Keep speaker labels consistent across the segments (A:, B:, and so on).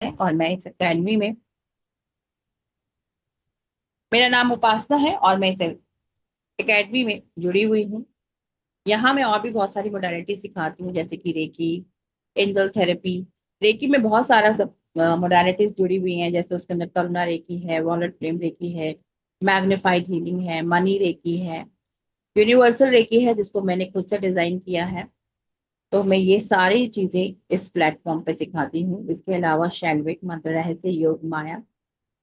A: है और मैं इस अकेडमी में, मेरा नाम उपासना है और मैं इस अकेडमी में जुड़ी हुई हूँ। यहाँ मैं और भी बहुत सारी मोडालिटी सिखाती हूँ, जैसे कि रेकी, एंजल थेरेपी। रेकी में बहुत सारा सब मोडालिटीज जुड़ी हुई हैं, जैसे उसके अंदर करुणा रेकी है, वॉलेट फ्लेम रेकी है, मैग्नीफाइड हीलिंग है, मनी रेकी है, यूनिवर्सल रेकी है जिसको मैंने खुद से डिजाइन किया है। तो मैं ये सारी चीजें इस प्लेटफॉर्म पे सिखाती हूँ। इसके अलावा शैल्विक, मंत्र, रहस्य, योग माया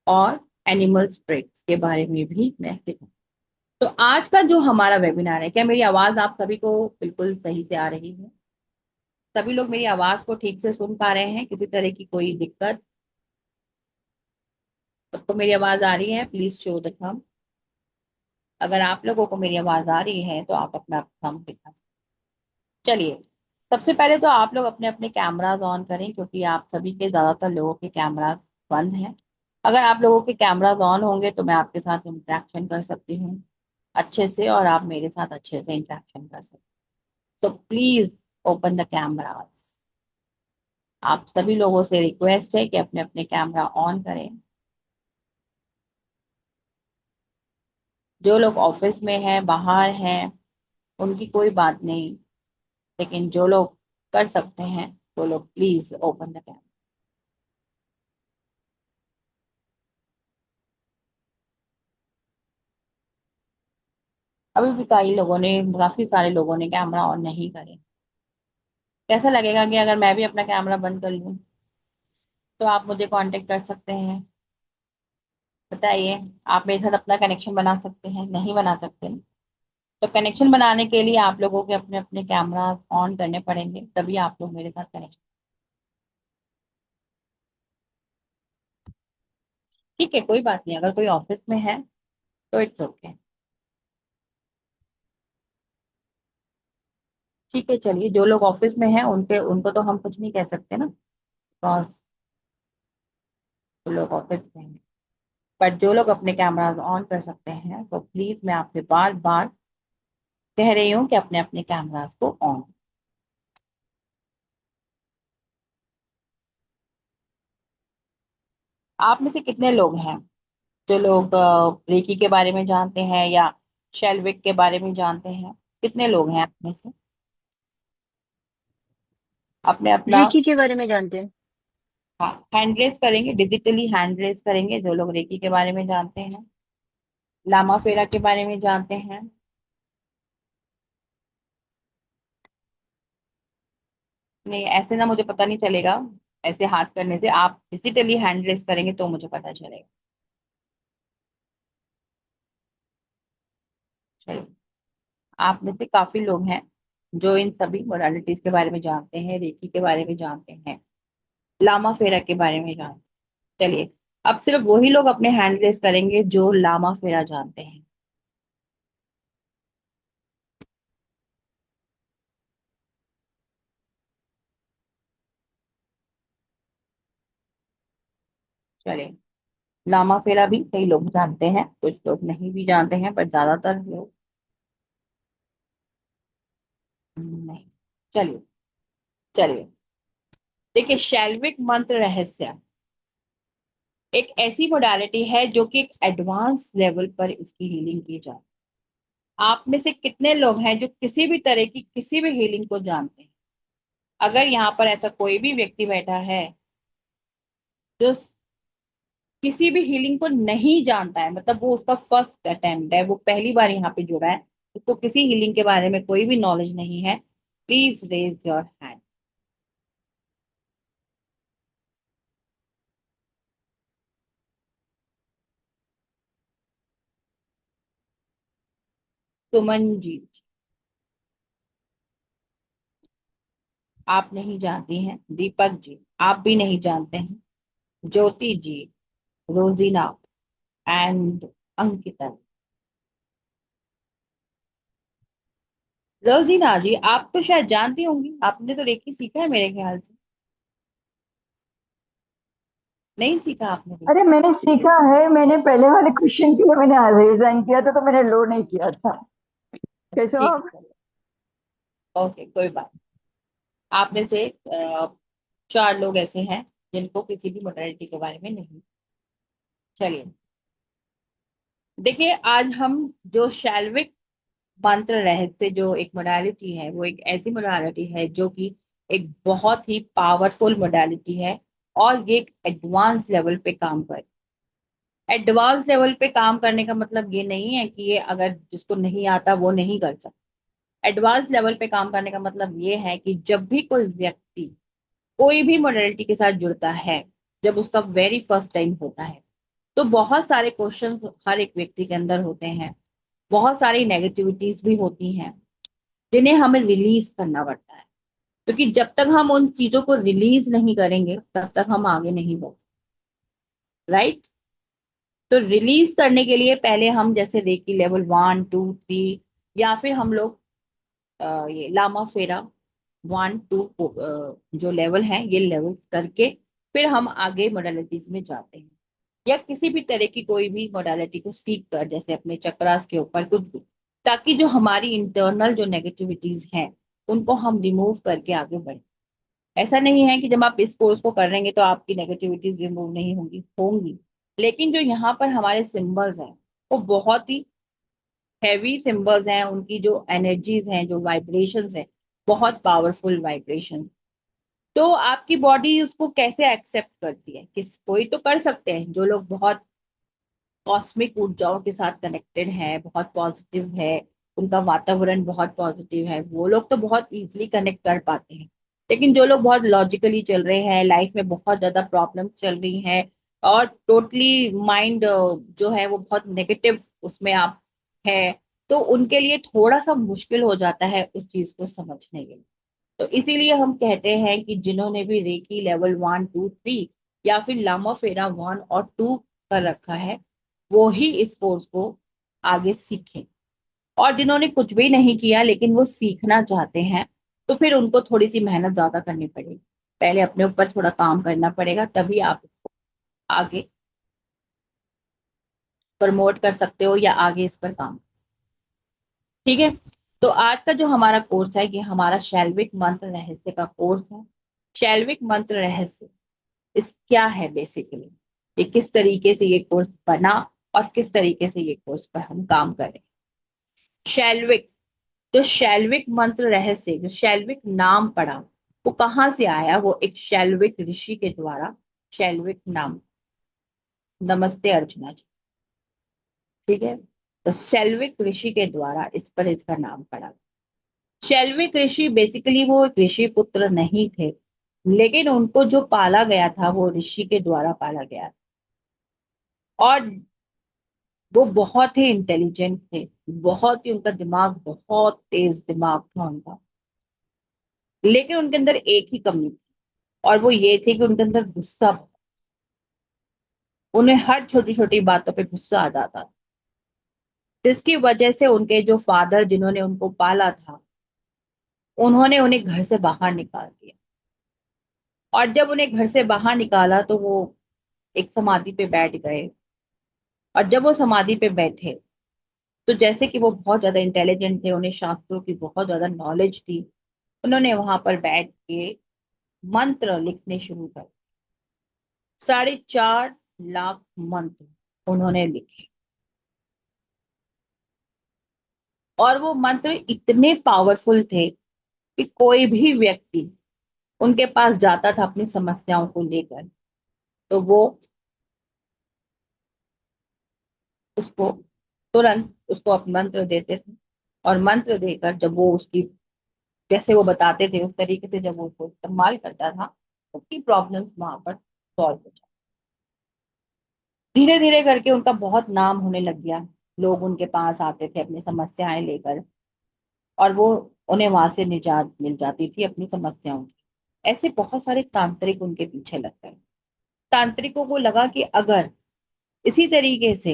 A: और एनिमल स्पिरिट्स के बारे में भी मैं सिखाती हूँ। तो आज का जो हमारा वेबिनार है, क्या मेरी आवाज आप सभी को बिल्कुल सही से आ रही है? सभी लोग मेरी आवाज को ठीक से सुन पा रहे हैं? किसी तरह की कोई दिक्कत? सबको मेरी आवाज आ रही है? Please show the thumb. अगर आप लोगों को मेरी आवाज आ रही है तो आप अपना थंब दिखा सकते हैं। चलिए, सबसे पहले तो आप लोग अपने अपने कैमराज ऑन करें, क्योंकि आप सभी के ज्यादातर लोगों के कैमराज बंद हैं। अगर आप लोगों के कैमराज ऑन होंगे तो मैं आपके साथ इंटरेक्शन कर सकती हूँ अच्छे से, और आप मेरे साथ अच्छे से इंटरेक्शन कर सकते हैं। So please open the cameras. आप सभी लोगों से रिक्वेस्ट है कि अपने अपने कैमरा ऑन करें। जो लोग ऑफिस में हैं, बाहर हैं, उनकी कोई बात नहीं, लेकिन जो लोग कर सकते हैं वो लोग प्लीज ओपन द कैमरा। अभी भी कई लोगों ने, काफी सारे लोगों ने कैमरा ऑन नहीं करे। कैसा लगेगा कि अगर मैं भी अपना कैमरा बंद कर लूं? तो आप मुझे कांटेक्ट कर सकते हैं। बताइए, आप मेरे साथ अपना कनेक्शन बना सकते हैं? नहीं बना सकते? तो कनेक्शन बनाने के लिए आप लोगों के अपने अपने कैमरा ऑन करने पड़ेंगे, तभी आप लोग मेरे साथ कनेक्शन। ठीक है, कोई बात नहीं, अगर कोई ऑफिस में है तो इट्स ओके। ठीक है, चलिए, जो लोग ऑफिस में हैं उनके उनको तो हम कुछ नहीं कह सकते ना, बिकॉज वो लोग ऑफिस में हैं। बट जो लोग अपने कैमराज ऑन कर सकते हैं तो प्लीज मैं आपसे बार बार कह रही हूँ कि अपने अपने कैमराज को ऑन। आप में से कितने लोग हैं जो लोग रेकी के बारे में जानते हैं या शेल्विक के बारे में जानते हैं? कितने लोग हैं आप में से? अपने अपना
B: रेकी के बारे में जानते हैं।
A: हैंड रेस करेंगे, डिजिटली हैंड रेस करेंगे जो लोग रेकी के बारे में जानते हैं, लामा फेरा के बारे में जानते हैं। नहीं, ऐसे ना मुझे पता नहीं चलेगा। ऐसे हाथ करने से, आप डिजिटली हैंड रेस करेंगे तो मुझे पता चलेगा। चलिए, आप में से काफी लोग हैं जो इन सभी मोडालिटीज के बारे में जानते हैं, रेकी के बारे में जानते हैं, लामा फेरा के बारे में जानते हैं। चलिए, अब सिर्फ वही लोग अपने हैंड रेस करेंगे जो लामा फेरा जानते हैं। चलिए, लामा फेरा भी कई लोग जानते हैं, कुछ लोग नहीं भी जानते हैं, पर ज्यादातर लोग नहीं। चलिए, चलिए, देखिए, शैल्विक मंत्र रहस्य एक ऐसी मोडालिटी है जो कि एक एडवांस लेवल पर इसकी हीलिंग की जाती है। आप में से कितने लोग हैं जो किसी भी तरह की किसी भी हीलिंग को जानते हैं? अगर यहाँ पर ऐसा कोई भी व्यक्ति बैठा है जो किसी भी हीलिंग को नहीं जानता है, मतलब वो उसका फर्स्ट अटेम्प्ट है, वो पहली बार यहाँ पे जुड़ा है, उसको किसी हीलिंग के बारे में कोई भी नॉलेज नहीं है, please raise your hand. Suman ji, आप नहीं जानती हैं। दीपक जी, आप भी नहीं जानते हैं। ज्योति जी, रोजीना एंड अंकिता। रोजीना जी, आप तो शायद जानती होंगी, आपने तो रेकी सीखा है मेरे ख्याल से। नहीं सीखा आपने भी?
B: अरे मैंने सीखा है। मैंने पहले वाले क्वेश्चन के लिए मैंने रिजाइन किया था, तो मैंने लो नहीं किया था। कैसे हो
A: ठीक
B: आप?
A: है, ओके, कोई बात नहीं। आप में से चार लोग ऐसे हैं जिनको किसी भी मोडालिटी के बारे में नहीं। चलिए देखिए, आज हम जो शैल्विक मंत्र रहस्य जो एक मोडालिटी है, वो एक ऐसी मोडालिटी है जो कि एक बहुत ही पावरफुल मोडालिटी है, और ये एक एडवांस लेवल पे काम कर। एडवांस लेवल पे काम करने का मतलब ये नहीं है कि ये अगर जिसको नहीं आता वो नहीं कर सकता। एडवांस लेवल पे काम करने का मतलब ये है कि जब भी कोई व्यक्ति कोई भी मोडालिटी के साथ जुड़ता है, जब उसका वेरी फर्स्ट टाइम होता है, तो बहुत सारे क्वेश्चन हर एक व्यक्ति के अंदर होते हैं, बहुत सारी नेगेटिविटीज भी होती हैं, जिन्हें हमें रिलीज करना पड़ता है। क्योंकि जब तक हम उन चीजों को रिलीज नहीं करेंगे तब तक हम आगे नहीं बढ़ सकते। राइट। तो रिलीज करने के लिए पहले हम जैसे रेकी लेवल 1 2 3, या फिर हम लोग ये लामा फेरा 1 2 जो लेवल है, ये लेवल्स करके फिर हम आगे मोडालिटीज में जाते हैं, या किसी भी तरह की कोई भी मोडालिटी को सीख कर, जैसे अपने चक्रास के ऊपर कुछ भी, ताकि जो हमारी इंटरनल जो नेगेटिविटीज हैं उनको हम रिमूव करके आगे बढ़े। ऐसा नहीं है कि जब आप इस कोर्स को कर लेंगे तो आपकी नेगेटिविटीज रिमूव नहीं होंगी, होंगी। लेकिन जो यहाँ पर हमारे सिंबल्स हैं वो बहुत ही हैवी सिंबल्स हैं, उनकी जो एनर्जीज हैं, जो वाइब्रेशंस हैं, बहुत पावरफुल वाइब्रेशन। तो आपकी बॉडी उसको कैसे एक्सेप्ट करती है, किस कोई तो कर सकते हैं जो लोग बहुत कॉस्मिक ऊर्जाओं के साथ कनेक्टेड है, बहुत पॉजिटिव है, उनका वातावरण बहुत पॉजिटिव है, वो लोग तो बहुत इजीली कनेक्ट कर पाते हैं। लेकिन जो लोग बहुत लॉजिकली चल रहे हैं, लाइफ में बहुत ज्यादा प्रॉब्लम्स चल रही हैं, और टोटली माइंड जो है वो बहुत नेगेटिव उसमें आप है, तो उनके लिए थोड़ा सा मुश्किल हो जाता है उस चीज को समझने के लिए। तो इसीलिए हम कहते हैं कि जिन्होंने भी रेकी लेवल 1 2 3 या फिर लामा फेरा 1 और 2 कर रखा है, वो ही इस कोर्स को आगे सीखें। और जिन्होंने कुछ भी नहीं किया लेकिन वो सीखना चाहते हैं, तो फिर उनको थोड़ी सी मेहनत ज्यादा करनी पड़ेगी, पहले अपने ऊपर थोड़ा काम करना पड़ेगा, तभी आप इसको आगे प्रमोट कर सकते हो या आगे इस पर काम कर सकते हो। ठीक है। तो आज का जो हमारा कोर्स है, ये हमारा शैल्विक मंत्र रहस्य का कोर्स है। शैल्विक मंत्र रहस्य इस क्या है बेसिकली, ये किस तरीके से ये कोर्स बना, और किस तरीके से ये कोर्स पर हम काम करें। शैल्विक, जो शैल्विक मंत्र रहस्य, जो शैल्विक नाम पड़ा, वो कहाँ से आया, वो एक शैल्विक ऋषि के द्वारा शैल्विक नाम। नमस्ते अर्चना जी। ठीक है। तो शैल्विक ऋषि के द्वारा इस पर इसका नाम पड़ा। शैल्विक ऋषि बेसिकली वो एक ऋषि पुत्र नहीं थे, लेकिन उनको जो पाला गया था वो ऋषि के द्वारा पाला गया था। और वो बहुत ही इंटेलिजेंट थे, बहुत ही उनका दिमाग, बहुत तेज दिमाग था उनका। लेकिन उनके अंदर एक ही कमी थी, और वो ये थी कि उनके अंदर गुस्सा, उन्हें हर छोटी छोटी बातों पे गुस्सा आ जाता था, जिसकी वजह से उनके जो फादर जिन्होंने उनको पाला था, उन्होंने उन्हें घर से बाहर निकाल दिया। और जब उन्हें घर से बाहर निकाला तो वो एक समाधि पे बैठ गए। और जब वो समाधि पे बैठे, तो जैसे कि वो बहुत ज्यादा इंटेलिजेंट थे, उन्हें शास्त्रों की बहुत ज्यादा नॉलेज थी, उन्होंने वहां पर बैठ के मंत्र लिखने शुरू कर। 4.5 लाख मंत्र उन्होंने लिखे। और वो मंत्र इतने पावरफुल थे कि कोई भी व्यक्ति उनके पास जाता था अपनी समस्याओं को लेकर, तो वो उसको तुरंत उसको अपना मंत्र देते थे। और मंत्र देकर जब वो उसकी, जैसे वो बताते थे उस तरीके से जब वो उसको इस्तेमाल करता था, उसकी प्रॉब्लम्स वहां पर सॉल्व हो जाती। धीरे धीरे करके उनका बहुत नाम होने लग गया। लोग उनके पास आते थे अपनी समस्याएं लेकर, और वो उन्हें वहां से निजात मिल जाती थी अपनी समस्याओं की। ऐसे बहुत सारे तांत्रिक उनके पीछे लग गए। तांत्रिकों को लगा कि अगर इसी तरीके से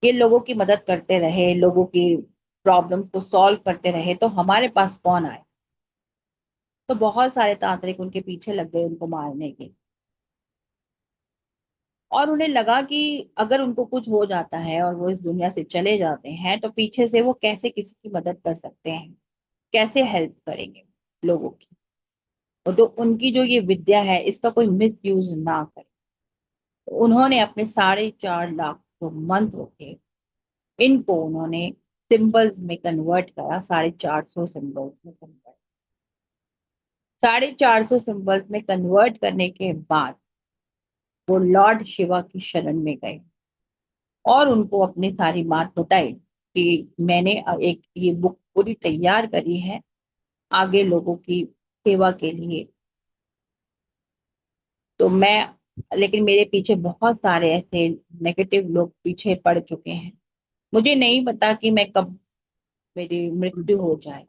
A: ये लोगों की मदद करते रहे, लोगों की प्रॉब्लम को सॉल्व करते रहे, तो हमारे पास कौन आए। तो बहुत सारे तांत्रिक उनके पीछे लग गए उनको मारने के। और उन्हें लगा कि अगर उनको कुछ हो जाता है और वो इस दुनिया से चले जाते हैं, तो पीछे से वो कैसे किसी की मदद कर सकते हैं, कैसे हेल्प करेंगे लोगों की। और तो उनकी जो ये विद्या है इसका कोई मिस यूज ना करे। तो उन्होंने अपने 4.5 लाख जो मंत्र थे इनको उन्होंने सिंबल्स में कन्वर्ट करा, 450 सिंबल्स में कन्वर्ट। 450 सिंबल्स में कन्वर्ट करने के बाद वो लॉर्ड शिवा की शरण में गए और उनको अपनी सारी बात बताई कि मैंने एक ये बुक पूरी तैयार करी है आगे लोगों की सेवा के लिए। तो मैं, लेकिन मेरे पीछे बहुत सारे ऐसे नेगेटिव लोग पीछे पड़ चुके हैं, मुझे नहीं पता कि मैं कब मेरी मृत्यु हो जाए,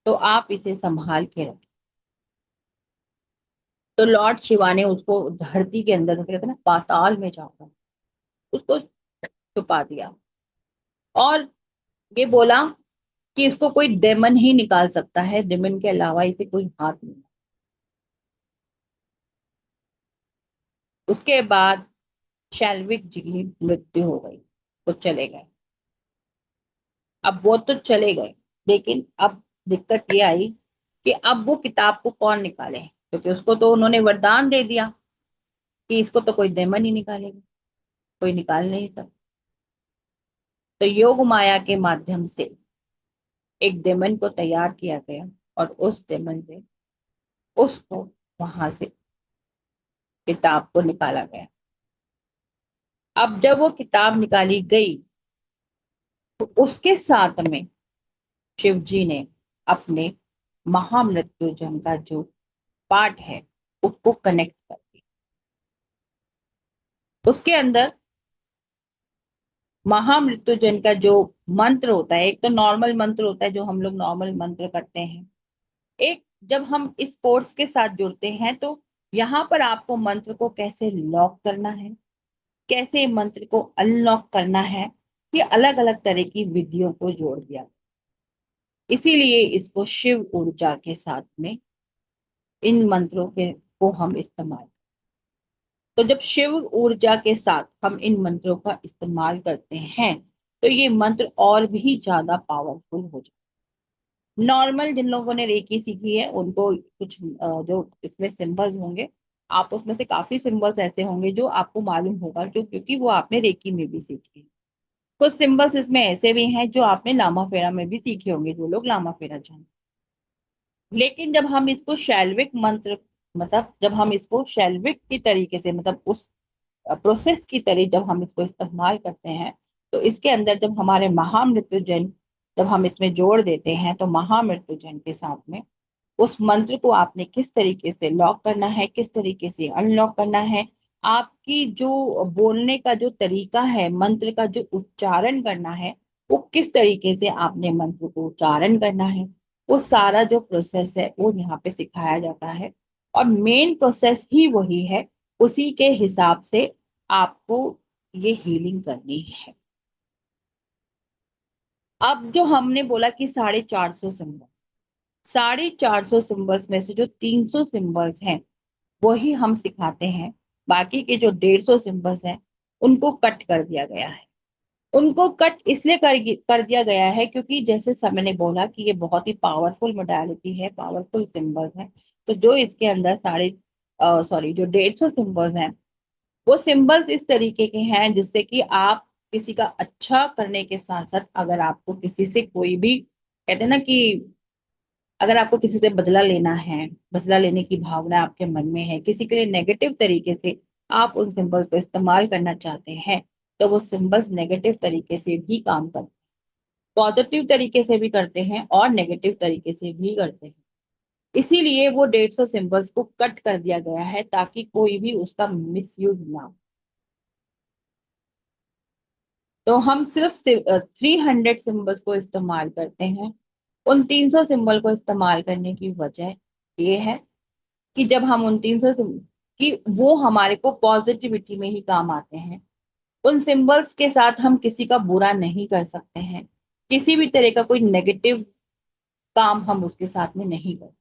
A: तो आप इसे संभाल के रखें। तो लॉर्ड शिवा ने उसको धरती के अंदर, जैसे कहते हैं ना, पाताल में जाकर उसको छुपा दिया और ये बोला कि इसको कोई डेमन ही निकाल सकता है, डेमन के अलावा इसे कोई हाथ नहीं। उसके बाद शैल्विक जी की मृत्यु हो गई, वो चले गए। अब वो तो चले गए, लेकिन अब दिक्कत ये आई कि अब वो किताब को कौन निकाले, क्योंकि उसको तो उन्होंने वरदान दे दिया कि इसको तो कोई डेमन ही निकालेगा, कोई निकाल नहीं सकता। तो योग माया के माध्यम से एक डेमन को तैयार किया गया और उस डेमन से उसको वहां से किताब को निकाला गया। अब जब वो किताब निकाली गई तो उसके साथ में शिव जी ने अपने महामृत्युंजय का जो पार्ट है उसको कनेक्ट कर दिया। उसके अंदर महामृत्युंजय का जो मंत्र होता है, एक तो नॉर्मल मंत्र होता है जो हम लोग नॉर्मल मंत्र करते हैं, एक जब हम इस कोर्स के साथ जुड़ते हैं तो यहाँ पर आपको मंत्र को कैसे लॉक करना है, कैसे मंत्र को अनलॉक करना है, ये अलग अलग तरह की विधियों को जोड़ दिया। इसीलिए इसको शिव ऊर्जा के साथ में इन मंत्रों के को हम इस्तेमाल। तो जब शिव ऊर्जा के साथ हम इन मंत्रों का इस्तेमाल करते हैं तो ये मंत्र और भी ज्यादा पावरफुल हो जाए। नॉर्मल जिन लोगों ने रेकी सीखी है उनको कुछ जो इसमें सिंबल्स होंगे, आप उसमें से काफी सिंबल्स ऐसे होंगे जो आपको मालूम होगा, क्योंकि वो आपने रेकी में भी सीखी है। कुछ सिंबल्स इसमें ऐसे भी हैं जो आपने लामा फेरा में भी सीखे होंगे, जो लोग लामा फेरा जानते। लेकिन जब हम इसको शैल्विक मंत्र, मतलब जब हम इसको शैल्विक की तरीके से, मतलब उस प्रोसेस की तरह जब हम इसको इस्तेमाल करते हैं तो इसके अंदर जब हमारे महामृत्युंजय जब हम इसमें जोड़ देते हैं तो महामृत्युंजय के साथ में उस मंत्र को आपने किस तरीके से लॉक करना है, किस तरीके से अनलॉक करना है, आपकी जो बोलने का जो तरीका है, मंत्र का जो उच्चारण करना है, वो किस तरीके से आपने मंत्र को उच्चारण करना है, वो सारा जो प्रोसेस है वो यहाँ पे सिखाया जाता है। और मेन प्रोसेस ही वही है, उसी के हिसाब से आपको ये हीलिंग करनी है। अब जो हमने बोला कि 450 सिंबल, 450 सिंबल्स में से जो 300 सिंबल्स हैं वही हम सिखाते हैं। बाकी के जो 150 सिंबल्स हैं उनको कट कर दिया गया है। उनको कट इसलिए कर दिया गया है क्योंकि जैसे सब मैंने बोला कि ये बहुत ही पावरफुल मोडालिटी है, पावरफुल सिंबल्स हैं। तो जो इसके अंदर साढ़े सॉरी जो 150 सिंबल्स हैं वो सिंबल्स इस तरीके के हैं जिससे कि आप किसी का अच्छा करने के साथ साथ, अगर आपको किसी से कोई भी, कहते हैं ना कि अगर आपको किसी से बदला लेना है, बदला लेने की भावना आपके मन में है, किसी के लिए नेगेटिव तरीके से आप उन सिंबल्स को इस्तेमाल करना चाहते हैं, तो वो सिंबल्स नेगेटिव तरीके से भी काम करते हैं, पॉजिटिव तरीके से भी करते हैं और नेगेटिव तरीके से भी करते हैं। इसीलिए वो 150 सिंबल्स को कट कर दिया गया है ताकि कोई भी उसका मिसयूज ना हो। तो हम सिर्फ 300 सिंबल्स को इस्तेमाल करते हैं। उन 300 सिंबल को इस्तेमाल करने की वजह ये है कि जब हम उन 300 कि वो हमारे को पॉजिटिविटी में ही काम आते हैं। उन सिंबल्स के साथ हम किसी का बुरा नहीं कर सकते हैं, किसी भी तरह का कोई नेगेटिव काम हम उसके साथ में नहीं कर,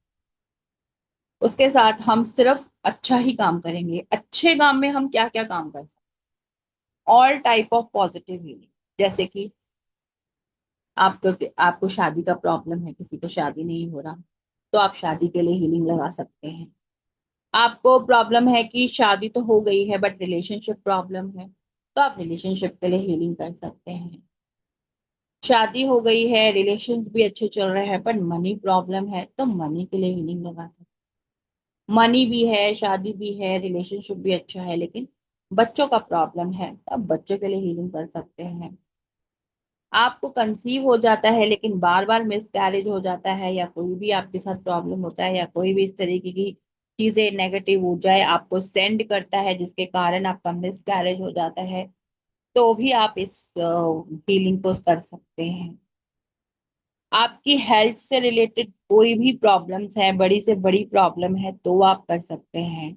A: उसके साथ हम सिर्फ अच्छा ही काम करेंगे। अच्छे काम में हम क्या क्या काम कर सकते हैं, all type of positive healing. जैसे कि आपको आपको शादी का प्रॉब्लम है, किसी को शादी नहीं हो रहा, तो आप शादी के लिए हीलिंग लगा सकते हैं। आपको प्रॉब्लम है कि शादी तो हो गई है बट रिलेशनशिप प्रॉब्लम है, तो आप रिलेशनशिप के लिए हीलिंग कर सकते हैं। शादी हो गई है, रिलेशन भी अच्छे चल रहे हैं, पर मनी प्रॉब्लम है, तो मनी के लिए हीलिंग लगा सकते हैं। मनी भी है, शादी भी है, रिलेशनशिप भी अच्छा है, लेकिन बच्चों का प्रॉब्लम है, तो आप बच्चों के लिए हीलिंग कर सकते हैं। आपको कंसीव हो जाता है लेकिन बार बार मिसकैरेज हो जाता है, या कोई भी आपके साथ प्रॉब्लम होता है, या कोई भी इस तरीके की चीजें नेगेटिव ऊर्जाएं आपको सेंड करता है जिसके कारण आपका मिसकैरेज हो जाता है, तो भी आप इस हीलिंग को कर सकते हैं। आपकी हेल्थ से रिलेटेड कोई भी प्रॉब्लम्स है, बड़ी से बड़ी प्रॉब्लम है, तो आप कर सकते हैं।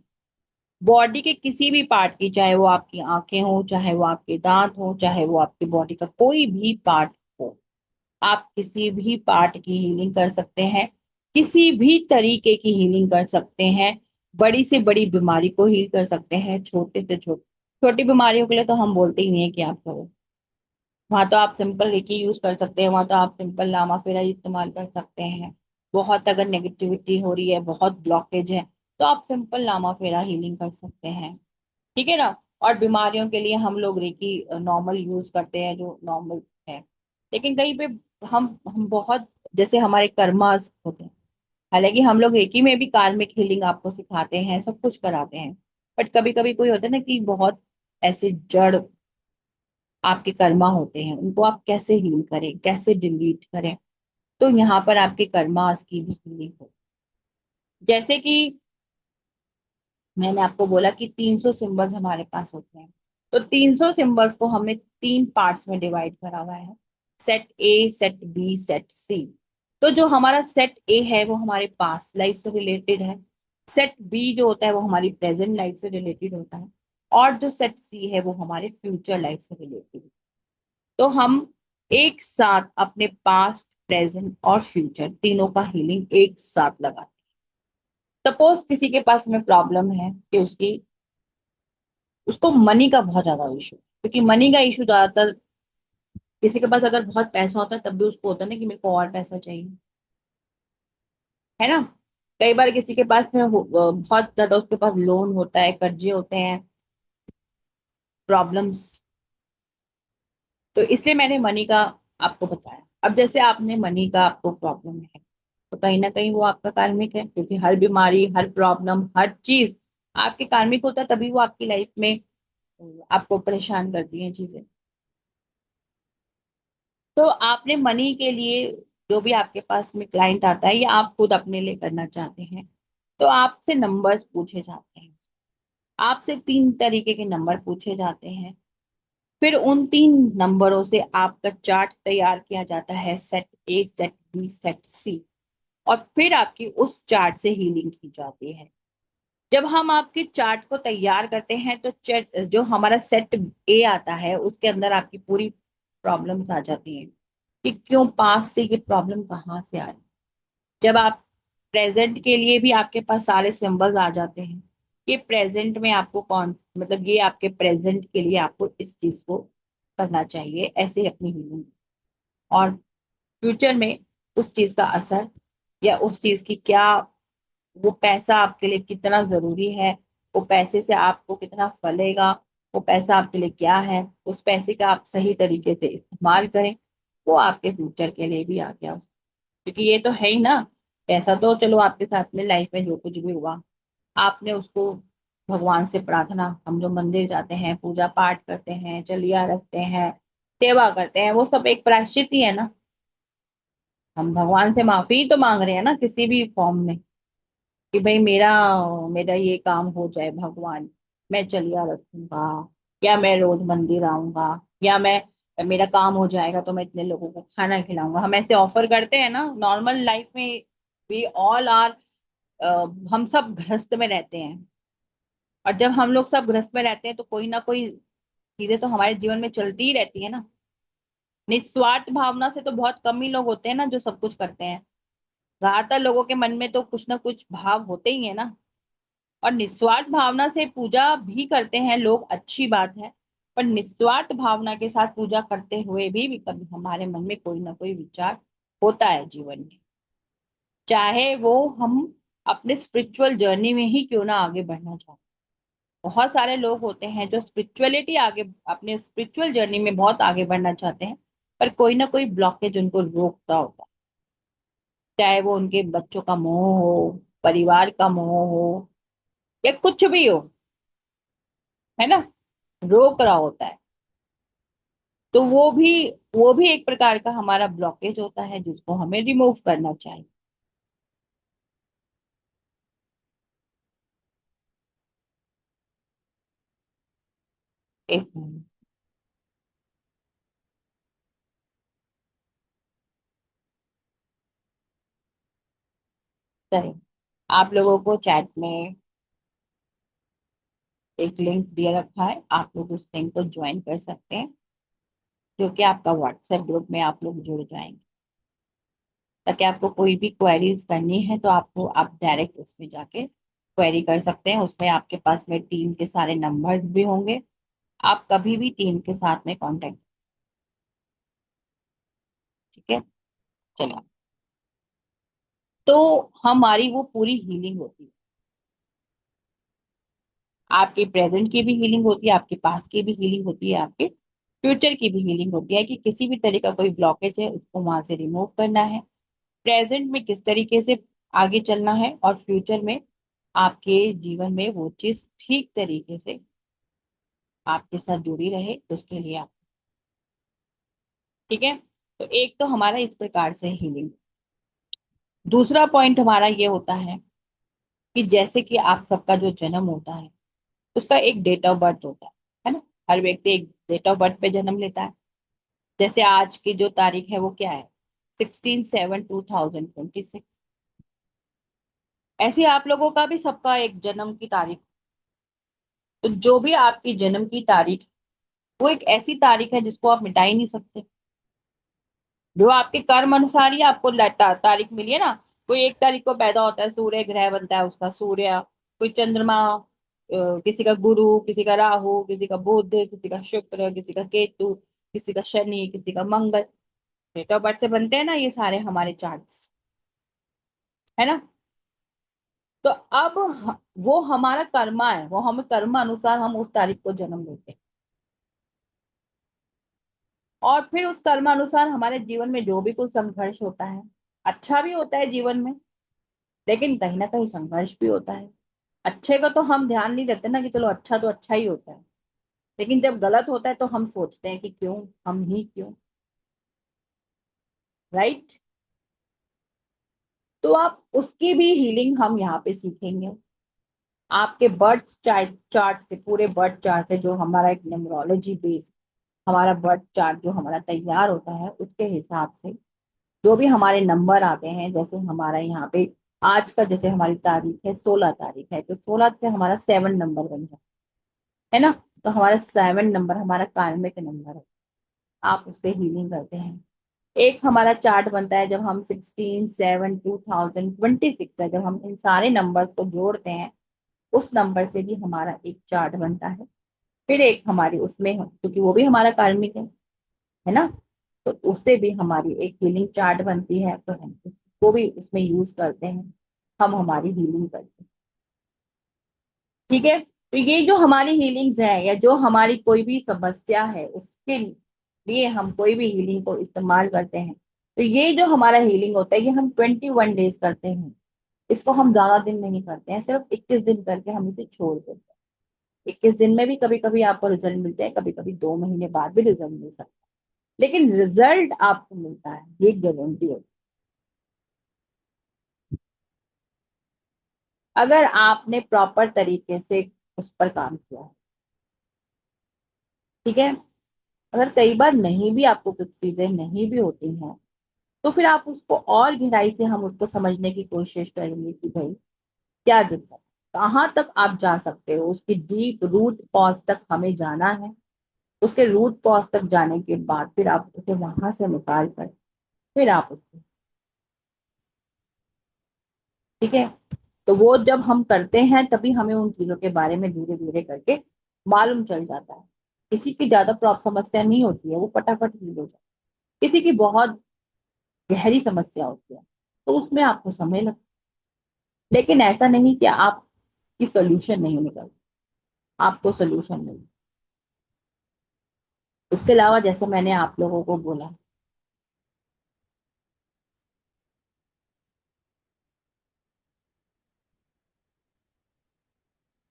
A: बॉडी के किसी भी पार्ट की, चाहे वो आपकी आंखें हो, चाहे वो आपके दांत हो, चाहे वो आपकी बॉडी का कोई भी पार्ट हो, आप किसी भी पार्ट की हीलिंग कर सकते हैं, किसी भी तरीके की हीलिंग कर सकते हैं। बड़ी से बड़ी बीमारी को हील कर सकते हैं, छोटे से छोटे, छोटी बीमारियों के लिए तो हम बोलते ही नहीं है कि आप करो। वहां तो आप सिंपल रेकी यूज कर सकते हैं, वहां तो आप सिंपल लामा फेरा इस्तेमाल कर सकते हैं। बहुत अगर नेगेटिविटी हो रही है, बहुत ब्लॉकेज है, तो आप सिंपल लामा फेरा हीलिंग कर सकते हैं। ठीक है ना। और बीमारियों के लिए हम लोग रेकी नॉर्मल यूज करते हैं, जो नॉर्मल है। लेकिन कहीं पे हम बहुत, जैसे हमारे कर्मास होते हैं, हालांकि हम लोग रेकी में भी कार्मिक हीलिंग आपको सिखाते हैं, सब कुछ कराते हैं, बट कभी कभी कोई होता है ना कि बहुत ऐसे जड़ आपके कर्मा होते हैं, उनको आप कैसे हील करें, कैसे डिलीट करें। तो यहाँ पर आपके कर्मास की भी हीलिंग हो। जैसे कि मैंने आपको बोला कि 300 सिंबल्स हमारे पास होते हैं, तो 300 सिंबल्स को हमने तीन पार्ट्स में डिवाइड करा हुआ है। Set A, set B, set C. तो जो हमारा सेट ए है वो हमारे पास्ट लाइफ से रिलेटेड है। सेट बी जो होता है वो हमारी प्रेजेंट लाइफ से रिलेटेड होता है। और जो सेट सी है वो हमारे फ्यूचर लाइफ से रिलेटेड है। तो हम एक साथ अपने पास्ट, प्रेजेंट और फ्यूचर तीनों का हीलिंग एक साथ लगाते हैं। सपोज किसी के पास में प्रॉब्लम है कि उसको मनी का बहुत ज्यादा इशू, क्योंकि मनी का इशू ज्यादातर, किसी के पास अगर बहुत पैसा होता है तब भी उसको होता है ना कि मेरे को और पैसा चाहिए, है ना। कई बार किसी के पास में बहुत ज्यादा उसके पास लोन होता है, कर्जे होते हैं, प्रॉब्लम्स। तो इसलिए मैंने मनी का आपको बताया। अब जैसे आपने मनी का आपको प्रॉब्लम है, तो कहीं ना कहीं वो आपका कार्मिक है, क्योंकि हर बीमारी, हर प्रॉब्लम, हर चीज आपके कार्मिक होता है, तभी वो आपकी लाइफ में आपको परेशान करती हैं चीजें। तो आपने मनी के लिए, जो भी आपके पास में क्लाइंट आता है या आप खुद अपने लिए करना चाहते हैं, तो आपसे नंबर्स पूछे जाते हैं। आपसे तीन तरीके के नंबर पूछे जाते हैं। फिर उन तीन नंबरों से आपका चार्ट तैयार किया जाता है, set A, set B, set C. और फिर आपकी उस चार्ट से हीलिंग की जाती है। जब हम आपके चार्ट को तैयार करते हैं तो जो हमारा सेट ए आता है उसके अंदर आपकी पूरी प्रॉब्लम्स आ जाती हैं कि क्यों पास से ये प्रॉब्लम कहाँ से आ रही। जब आप प्रेजेंट के लिए भी आपके पास सारे सिंबल्स आ जाते हैं कि प्रेजेंट में आपको कौन, मतलब ये आपके प्रेजेंट के लिए आपको इस चीज को करना चाहिए, ऐसे ही अपनी हीलिंग। और फ्यूचर में उस चीज का असर, या उस चीज की क्या, वो पैसा आपके लिए कितना जरूरी है, वो पैसे से आपको कितना फलेगा, वो पैसा आपके लिए क्या है, उस पैसे का आप सही तरीके से इस्तेमाल करें, वो आपके फ्यूचर के लिए भी आ गया। क्योंकि ये तो है ही ना, पैसा तो चलो आपके साथ में लाइफ में जो कुछ भी हुआ, आपने उसको भगवान से प्रार्थना, हम जो मंदिर जाते हैं, पूजा पाठ करते हैं, चलिया रखते हैं, सेवा करते हैं, वो सब एक प्रायश्चित ही है ना। हम भगवान से माफी ही तो मांग रहे हैं ना, किसी भी फॉर्म में, कि भाई मेरा मेरा ये काम हो जाए भगवान, मैं चलिया रखूंगा, या मैं रोज मंदिर आऊंगा, या मैं, मेरा काम हो जाएगा तो मैं इतने लोगों को खाना खिलाऊंगा। हम ऐसे ऑफर करते हैं ना नॉर्मल लाइफ में। वी ऑल आर, हम सब गृहस्थ में रहते हैं। और जब हम लोग सब गृहस्थ में रहते हैं तो कोई ना कोई चीजें तो हमारे जीवन में चलती ही रहती है ना। निस्वार्थ भावना से तो बहुत कम ही लोग होते हैं ना जो सब कुछ करते हैं। ज्यादातर लोगों के मन में तो कुछ ना कुछ भाव होते ही है ना। और निस्वार्थ भावना से पूजा भी करते हैं लोग, अच्छी बात है। पर निस्वार्थ भावना के साथ पूजा करते हुए भी कभी हमारे मन में कोई ना कोई विचार होता है जीवन में। चाहे वो हम अपने स्पिरिचुअल जर्नी में ही क्यों ना आगे बढ़ना चाहते। बहुत सारे लोग होते हैं जो स्पिरिचुअलिटी आगे, अपने स्पिरिचुअल जर्नी में बहुत आगे बढ़ना चाहते हैं, पर कोई ना कोई ब्लॉकेज उनको रोकता होता है। चाहे वो उनके बच्चों का मोह हो, परिवार का मोह हो, या कुछ भी हो, है ना, रोक रहा होता है। तो वो भी एक प्रकार का हमारा ब्लॉकेज होता है जिसको हमें रिमूव करना चाहिए। एक मिनट। सही। आप लोगों को चैट में एक लिंक दिया रखा है, आप लोग उस लिंक को ज्वाइन कर सकते हैं, जो कि आपका व्हाट्सएप ग्रुप में आप लोग जुड़ जाएंगे। ताकि आपको कोई भी क्वेरीज करनी है तो आपको, आप डायरेक्ट उसमें जाके क्वेरी कर सकते हैं। उसमें आपके पास में टीम के सारे नंबर्स भी होंगे, आप कभी भी टीम के साथ में कांटेक्ट। ठीक है, चलिए। तो हमारी वो पूरी हीलिंग होती है। आपके प्रेजेंट की भी हीलिंग होती है, आपके पास की भी हीलिंग होती है, आपके फ्यूचर की भी हीलिंग होती है, कि किसी भी तरह का कोई ब्लॉकेज है उसको वहां से रिमूव करना है। प्रेजेंट में किस तरीके से आगे चलना है, और फ्यूचर में आपके जीवन में वो चीज ठीक तरीके से आपके साथ जुड़ी रहे, उसके लिए आप। ठीक है। तो एक तो हमारा इस प्रकार से हीलिंग। दूसरा पॉइंट हमारा ये होता है कि जैसे कि आप सबका जो जन्म होता है उसका एक डेट ऑफ बर्थ होता है ना। हर व्यक्ति एक डेट ऑफ बर्थ पे जन्म लेता है। जैसे आज की जो तारीख है वो क्या है, 16/7/2026। ऐसे आप लोगों का भी सबका एक जन्म की तारीख। तो जो भी आपकी जन्म की तारीख, वो एक ऐसी तारीख है जिसको आप मिटा ही नहीं सकते। जो आपके कर्म अनुसार ही आपको तारीख मिली है ना। कोई एक तारीख को पैदा होता है, सूर्य ग्रह बनता है उसका सूर्य, कोई चंद्रमा, किसी का गुरु, किसी का राहु, किसी का बुध, किसी का शुक्र, किसी का केतु, किसी का शनि, किसी का मंगल। डेट ऑफ बर्थ से बनते हैं ना ये सारे हमारे चार्ट्स, है ना। तो अब वो हमारा कर्मा है, वो हमें कर्म अनुसार हम उस तारीख को जन्म लेते हैं। और फिर उस कर्म अनुसार हमारे जीवन में जो भी कुछ संघर्ष होता है, अच्छा भी होता है जीवन में, लेकिन कहीं ना कहीं संघर्ष भी होता है। अच्छे का तो हम ध्यान नहीं देते ना, कि चलो अच्छा तो अच्छा ही होता है। लेकिन जब गलत होता है तो हम सोचते हैं कि क्यों, हम ही क्यों। राइट। तो आप उसकी भी हीलिंग हम यहाँ पे सीखेंगे। आपके बर्थ चार्ट चार्ट से, पूरे बर्थ चार्ट से, जो हमारा एक न्यूमरोलॉजी बेस, हमारा बर्थ चार्ट जो हमारा तैयार होता है उसके हिसाब से जो भी हमारे नंबर आते हैं। जैसे हमारा यहाँ पे आज का, जैसे हमारी तारीख है 16 तारीख है, तो 16 से हमारा 7 नंबर बन जाता है ना। तो हमारा 7 नंबर हमारा कार्मिक नंबर है। आप उससे हीलिंग करते हैं। एक हमारा चार्ट बनता है जब हम 16/7/2026 है, जब हम इन सारे नंबर को जोड़ते हैं, उस नंबर से भी हमारा एक चार्ट बनता है। फिर एक हमारी उसमें क्योंकि वो भी हमारा कार्मिक है ना, तो उससे भी हमारी एक हीलिंग चार्ट बनती है, तो हम उसको भी उसमें यूज करते हैं, हम हमारी हीलिंग करते हैं। ठीक है। तो ये जो हमारी हीलिंग्स है, या जो हमारी कोई भी समस्या है उसके लिए हम कोई भी हीलिंग को इस्तेमाल करते हैं, तो ये जो हमारा हीलिंग होता है ये हम 21 डेज करते हैं। इसको हम ज्यादा दिन नहीं करते हैं, सिर्फ 21 दिन करके हम इसे छोड़ देते हैं। 21 दिन में भी कभी कभी आपको रिजल्ट मिलते हैं, कभी कभी 2 महीने बाद भी रिजल्ट मिल सकता है, लेकिन रिजल्ट आपको मिलता है, ये गारंटी होती है अगर आपने प्रॉपर तरीके से उस पर काम किया है। ठीक है। अगर कई बार नहीं भी, आपको कुछ चीजें नहीं भी होती हैं, तो फिर आप उसको और गहराई से हम उसको समझने की कोशिश करेंगे कि भाई क्या दिक्कत, कहाँ तक आप जा सकते हो, उसकी डीप रूट कॉज तक हमें जाना है। उसके रूट कॉज तक जाने के बाद फिर आप उसे वहां से निकाल कर फिर आप उसको। ठीक है। तो वो जब हम करते हैं तभी हमें उन चीजों के बारे में धीरे धीरे करके मालूम चल जाता है। किसी की ज्यादा प्रॉब्लम समस्या नहीं होती है, वो फटाफट हील हो जाती है। किसी की बहुत गहरी समस्या होती है, तो उसमें आपको समय लगता है। लेकिन ऐसा नहीं कि आपकी सोल्यूशन नहीं निकल, आपको सोल्यूशन मिले। उसके अलावा जैसे मैंने आप लोगों को बोला,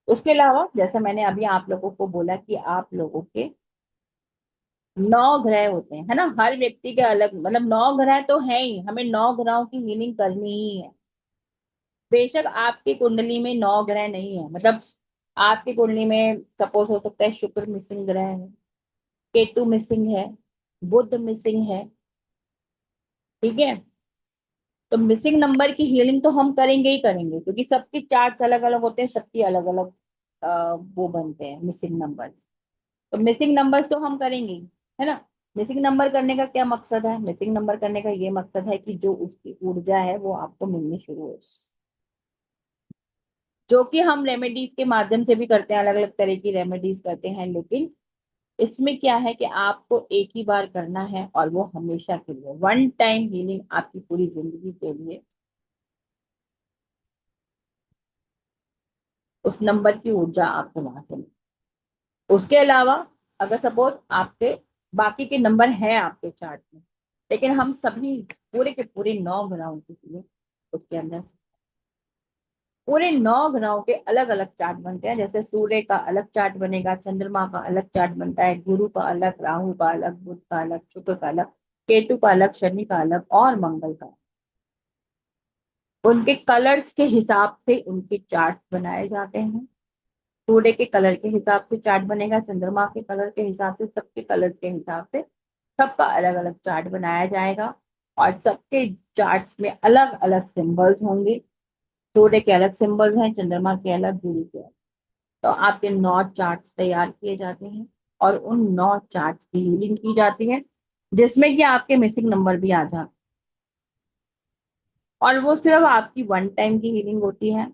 A: उसके अलावा जैसे मैंने अभी आप लोगों को बोला कि आप लोगों के 9 ग्रह होते हैं, है ना, हर व्यक्ति के अलग, मतलब 9 ग्रह तो है ही, हमें 9 ग्रहों की हीलिंग करनी ही है। बेशक आपकी कुंडली में 9 ग्रह नहीं है, मतलब आपकी कुंडली में सपोज हो सकता है शुक्र मिसिंग ग्रह है, केतु मिसिंग है, बुध मिसिंग है, ठीक है। तो मिसिंग नंबर की हीलिंग तो हम करेंगे ही करेंगे, क्योंकि सबके चार्ट अलग अलग होते हैं, सबकी अलग अलग वो बनते हैं मिसिंग नंबर्स। तो मिसिंग नंबर्स तो हम करेंगे ही, है ना। मिसिंग नंबर करने का क्या मकसद है? मिसिंग नंबर करने का ये मकसद है कि जो उसकी ऊर्जा है वो आपको मिलनी शुरू हो, जो कि हम रेमेडीज के माध्यम से भी करते हैं, अलग अलग तरह की रेमेडीज करते हैं। लेकिन इसमें क्या है कि आपको एक ही बार करना है, और वो हमेशा के लिए, वन टाइम हीलिंग आपकी पूरी जिंदगी के लिए, उस नंबर की ऊर्जा आपको वहां से मिले। उसके अलावा अगर सपोज आपके बाकी के नंबर हैं आपके चार्ट में, लेकिन हम सभी पूरे के पूरे 9 ग्रहों के लिए उसके अंदर पूरे 9 ग्रहों के अलग अलग चार्ट बनते हैं। जैसे सूर्य का अलग चार्ट बनेगा, चंद्रमा का अलग चार्ट बनता है, गुरु का अलग, राहु का अलग, बुध का अलग, शुक्र का अलग, केतु का अलग, शनि का अलग और मंगल का। उनके कलर्स के हिसाब से उनके चार्ट बनाए जाते हैं। सूर्य के कलर के हिसाब से चार्ट बनेगा, चंद्रमा के कलर के हिसाब से, सबके कलर के हिसाब से सबका अलग अलग चार्ट बनाया जाएगा। और सबके चार्ट्स में अलग अलग सिंबल्स होंगे। सूर्य के अलग सिंबल्स हैं, चंद्रमा के अलग, गुरु के अलग। तो आपके 9 चार्ट्स तैयार किए जाते हैं, और उन 9 चार्ट्स की हीलिंग की जाती है, जिसमें कि आपके मिसिंग नंबर भी आ जाते हैं। और वो सिर्फ आपकी वन टाइम की हीलिंग होती है।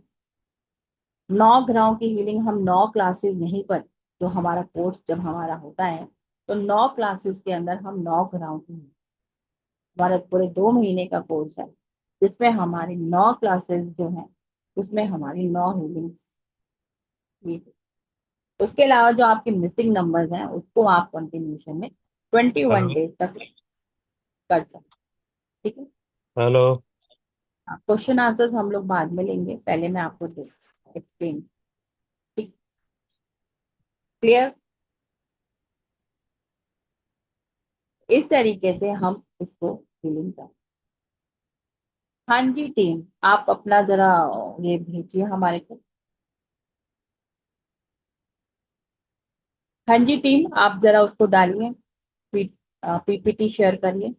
A: 9 ग्रहों की हीलिंग हम 9 क्लासेस नहीं, पर जो हमारा कोर्स जब हमारा होता है, तो 9 क्लासेस के अंदर हम 9 ग्रहों की, हमारा पूरे 2 महीने का कोर्स है, जिसमें हमारी 9 क्लासेस जो हैं, उसमें हमारी 9 हीलिंग्स भी। उसके अलावा जो आपके मिसिंग नंबर्स हैं, उसको आप कंटिन्यूशन में 21
C: हेलो।
A: डेज तक कर सकते हैं, ठीक है।
C: हेलो।
A: क्वेश्चन आंसर्स हम लोग बाद में लेंगे, पहले मैं आपको एक्सप्लेन, ठीक, क्लियर। इस तरीके से हम इसको हीलिंग कर। हाँ जी टीम, आप अपना जरा ये भेजिए हमारे को। हाँ जी टीम, आप जरा उसको डालिए, पीपीटी शेयर करिए।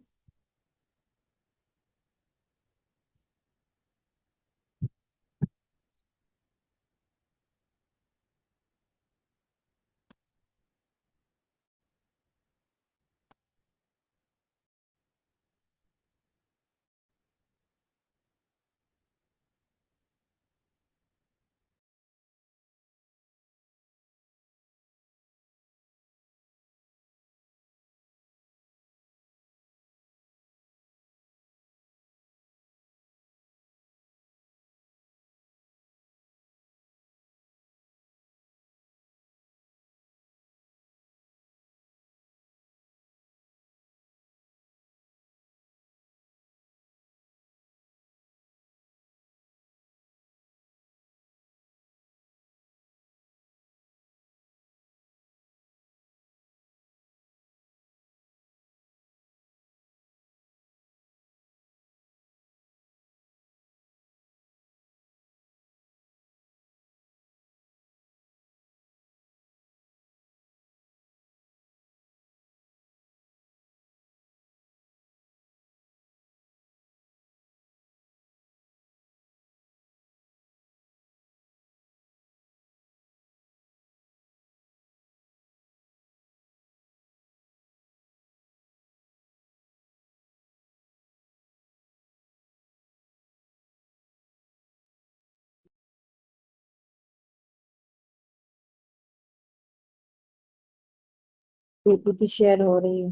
A: पीपीटी शेयर हो रही है,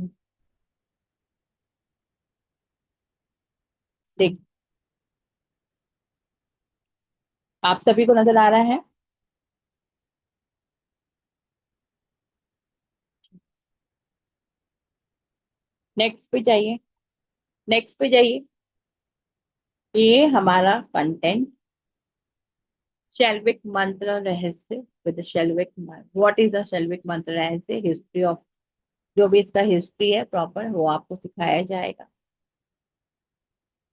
A: देख। आप सभी को नजर आ रहा है? नेक्स्ट पे जाइए, नेक्स्ट पे जाइए। ये हमारा कंटेंट, शैल्विक मंत्र रहस्य विद शैल्विक मंत्र। व्हाट इज द शैल्विक मंत्र रहस्य? हिस्ट्री ऑफ, जो भी इसका हिस्ट्री है प्रॉपर, वो आपको सिखाया जाएगा।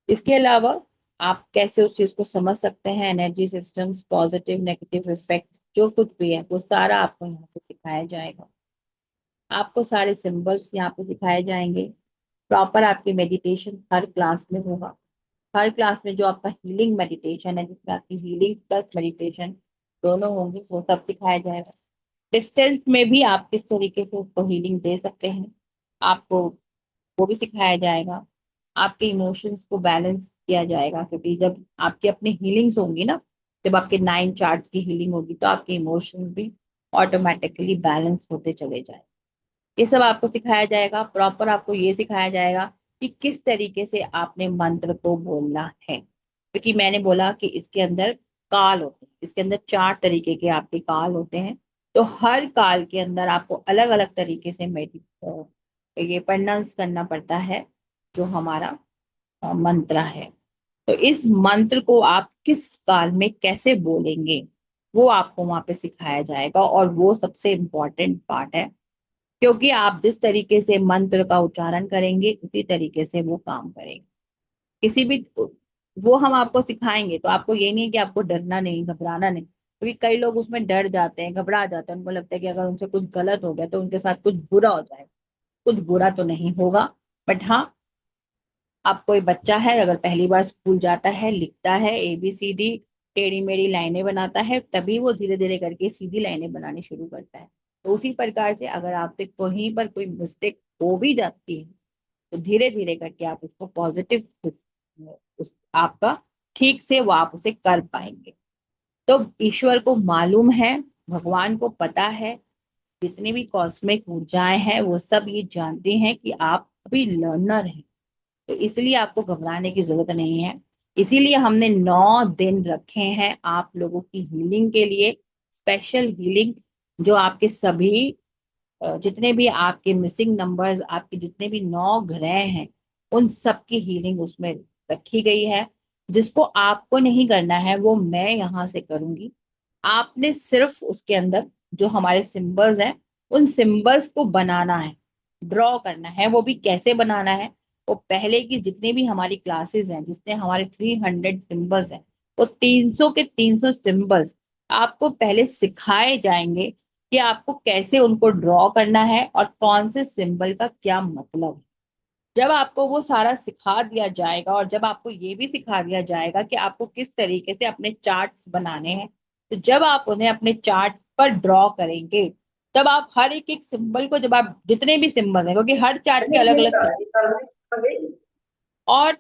A: इसके अलावा आप कैसे उस चीज को समझ सकते हैं, energy systems, positive negative effect, जो कुछ भी है वो सारा आपको यहाँ पे सिखाया जाएगा। आपको सारे सिंबल्स यहाँ पे सिखाए जाएंगे। प्रॉपर आपकी मेडिटेशन हर क्लास में होगा। हर क्लास में जो आपका हीलिंग मेडिटेशन है, जिसमें आपकी हीलिंग प्लस मेडिटेशन दोनों होंगे, वो सब सिखाया जाएगा। डिस्टेंस में भी आप किस तरीके से उसको हीलिंग दे सकते हैं, आपको वो भी सिखाया जाएगा। आपके इमोशंस को बैलेंस किया जाएगा, क्योंकि जब आपकी अपनी हीलिंग्स होंगी ना, जब आपके 9 चार्ट्स की हीलिंग होगी, तो आपके इमोशंस भी ऑटोमेटिकली बैलेंस होते चले जाए। ये सब आपको सिखाया जाएगा। प्रॉपर आपको ये सिखाया जाएगा कि किस तरीके से आपने मंत्र को बोलना है, क्योंकि मैंने बोला कि इसके अंदर काल होते हैं, इसके अंदर 4 तरीके के आपके काल होते हैं। तो हर काल के अंदर आपको अलग अलग तरीके से ये प्रोनाउंस करना पड़ता है, जो हमारा मंत्र है। तो इस मंत्र को आप किस काल में कैसे बोलेंगे, वो आपको वहां पे सिखाया जाएगा। और वो सबसे इम्पोर्टेंट पार्ट है, क्योंकि आप जिस तरीके से मंत्र का उच्चारण करेंगे उसी तरीके से वो काम करेंगे। किसी भी, वो हम आपको सिखाएंगे, तो आपको ये नहीं है कि आपको डरना नहीं, घबराना नहीं, क्योंकि कई लोग उसमें डर जाते हैं, घबरा जाते हैं। उनको लगता है कि अगर उनसे कुछ गलत हो गया तो उनके साथ कुछ बुरा हो जाएगा। कुछ बुरा तो नहीं होगा। बट हाँ, अब कोई बच्चा है, अगर पहली बार स्कूल जाता है, लिखता है ABCD, टेढ़ी मेढ़ी लाइनें बनाता है, तभी वो धीरे धीरे करके सीधी लाइनें बनानी शुरू करता है। तो उसी प्रकार से अगर आपसे कहीं पर कोई मिस्टेक हो भी जाती है, तो धीरे धीरे करके आप उसको पॉजिटिव, उस आपका ठीक से वो आप उसे कर पाएंगे। तो ईश्वर को मालूम है, भगवान को पता है, जितनी भी कॉस्मिक ऊर्जाएं हैं वो सब ये जानती हैं कि आप अभी लर्नर हैं। तो इसलिए आपको घबराने की जरूरत नहीं है। इसीलिए हमने 9 दिन रखे हैं आप लोगों की हीलिंग के लिए, स्पेशल हीलिंग। जो आपके सभी जितने भी आपके मिसिंग नंबर्स, आपके जितने भी 9 ग्रह हैं, उन सब की हीलिंग उसमें रखी गई है। जिसको आपको नहीं करना है वो मैं यहाँ से करूंगी। आपने सिर्फ उसके अंदर जो हमारे सिंबल्स हैं, उन सिंबल्स को बनाना है, ड्रॉ करना है। वो भी कैसे बनाना है, वो पहले की जितनी भी हमारी क्लासेस हैं, जितने हमारे 300 सिंबल्स हैं, वो 300 के 300 सिंबल्स आपको पहले सिखाए जाएंगे कि आपको कैसे उनको ड्रॉ करना है और कौन से सिंबल का क्या मतलब है। जब आपको वो सारा सिखा दिया जाएगा, और जब आपको ये भी सिखा दिया जाएगा कि आपको किस तरीके से अपने चार्ट्स बनाने हैं, तो जब आप उन्हें अपने चार्ट पर ड्रॉ करेंगे, तब आप हर एक एक सिंबल को, जब आप जितने भी सिंबल हैं, क्योंकि हर चार्ट के अलग अलग सिंबल, और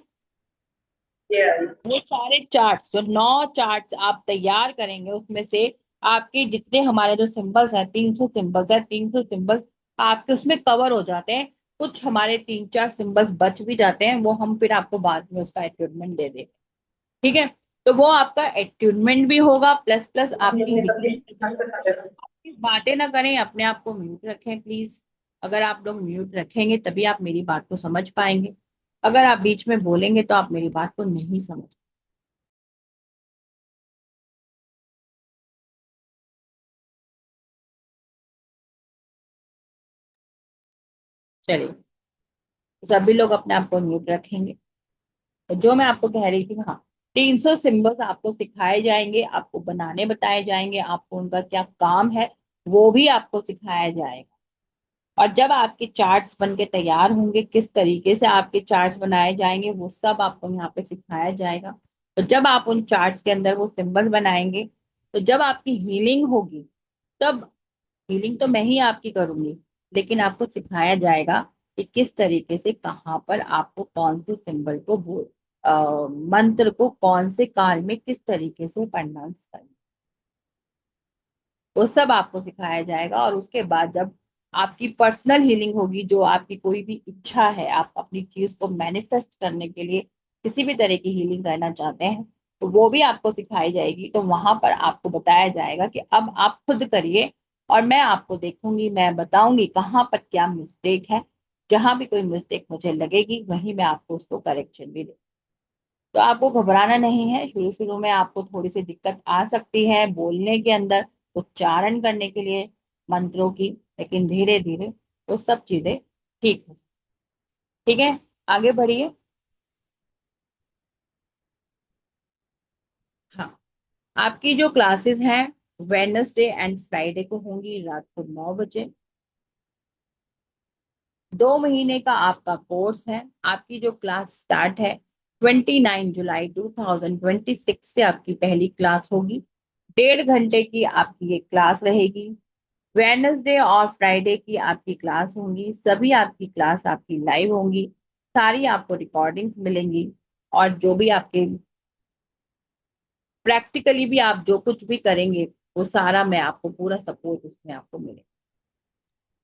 A: वो सारे चार्ट्स, जो 9 चार्ट्स आप तैयार करेंगे, उसमें से आपके जितने हमारे जो सिंबल्स हैं, 300 सिंबल्स है, 300 सिंबल्स आपके उसमें कवर हो जाते हैं। कुछ हमारे 3-4 सिंबल्स बच भी जाते हैं, वो हम फिर आपको बाद में उसका एट्यूनमेंट दे देते हैं। ठीक है? तो वो आपका एट्यूनमेंट भी होगा, प्लस प्लस आपकी हीलिंग। आपकी बातें ना करें, अपने आप को म्यूट रखें प्लीज। अगर आप लोग म्यूट रखेंगे तभी आप मेरी बात को समझ पाएंगे। अगर आप बीच में बोलेंगे तो आप मेरी बात को नहीं समझ। चलिए, सभी लोग अपने आप को म्यूट रखेंगे। तो जो मैं आपको कह रही थी, हाँ, 300 सिंबल्स आपको सिखाए जाएंगे, आपको बनाने बताए जाएंगे, आपको उनका क्या काम है वो भी आपको सिखाया जाएगा। और जब आपके चार्ट्स बन के तैयार होंगे, किस तरीके से आपके चार्ट्स बनाए जाएंगे, वो सब आपको यहाँ पे सिखाया जाएगा। तो जब आप उन चार्ट्स के अंदर वो सिंबल बनाएंगे, तो जब आपकी हीलिंग होगी, तब हीलिंग तो मैं ही आपकी करूंगी, लेकिन आपको सिखाया जाएगा कि किस तरीके से, कहाँ पर आपको कौन से सिंबल को मंत्र को कौन से काल में किस तरीके से प्रोनाउंस करना, वो सब आपको सिखाया जाएगा। और उसके बाद जब आपकी पर्सनल हीलिंग होगी, जो आपकी कोई भी इच्छा है, आप अपनी चीज को मैनिफेस्ट करने के लिए किसी भी तरह की हीलिंग करना चाहते हैं, तो वो भी आपको सिखाई जाएगी। तो वहां पर आपको बताया जाएगा कि अब आप खुद करिए, और मैं आपको देखूंगी, मैं बताऊंगी कहाँ पर क्या मिस्टेक है। जहां भी कोई मिस्टेक मुझे लगेगी वहीं मैं आपको उसको करेक्शन भी दे। तो आपको घबराना नहीं है। शुरू शुरू में आपको थोड़ी सी दिक्कत आ सकती है बोलने के अंदर, उच्चारण करने के लिए मंत्रों की, लेकिन धीरे धीरे वो सब चीजें ठीक हो। ठीक है, आगे बढ़िए। हाँ, आपकी जो क्लासेस हैं वेडनेसडे एंड फ्राइडे को होंगी रात को 9 बजे। 2 महीने का आपका कोर्स है। आपकी जो क्लास स्टार्ट है 29 जुलाई 2026 से आपकी पहली क्लास होगी। 1.5 घंटे की आपकी ये क्लास रहेगी। वेडनेसडे और फ्राइडे की आपकी क्लास होंगी, सभी आपकी क्लास आपकी लाइव होंगी। सारी आपको रिकॉर्डिंग्स मिलेंगी। और जो भी आपके प्रैक्टिकली भी आप जो कुछ भी करेंगे वो सारा मैं आपको पूरा सपोर्ट उसमें आपको मिलेगा।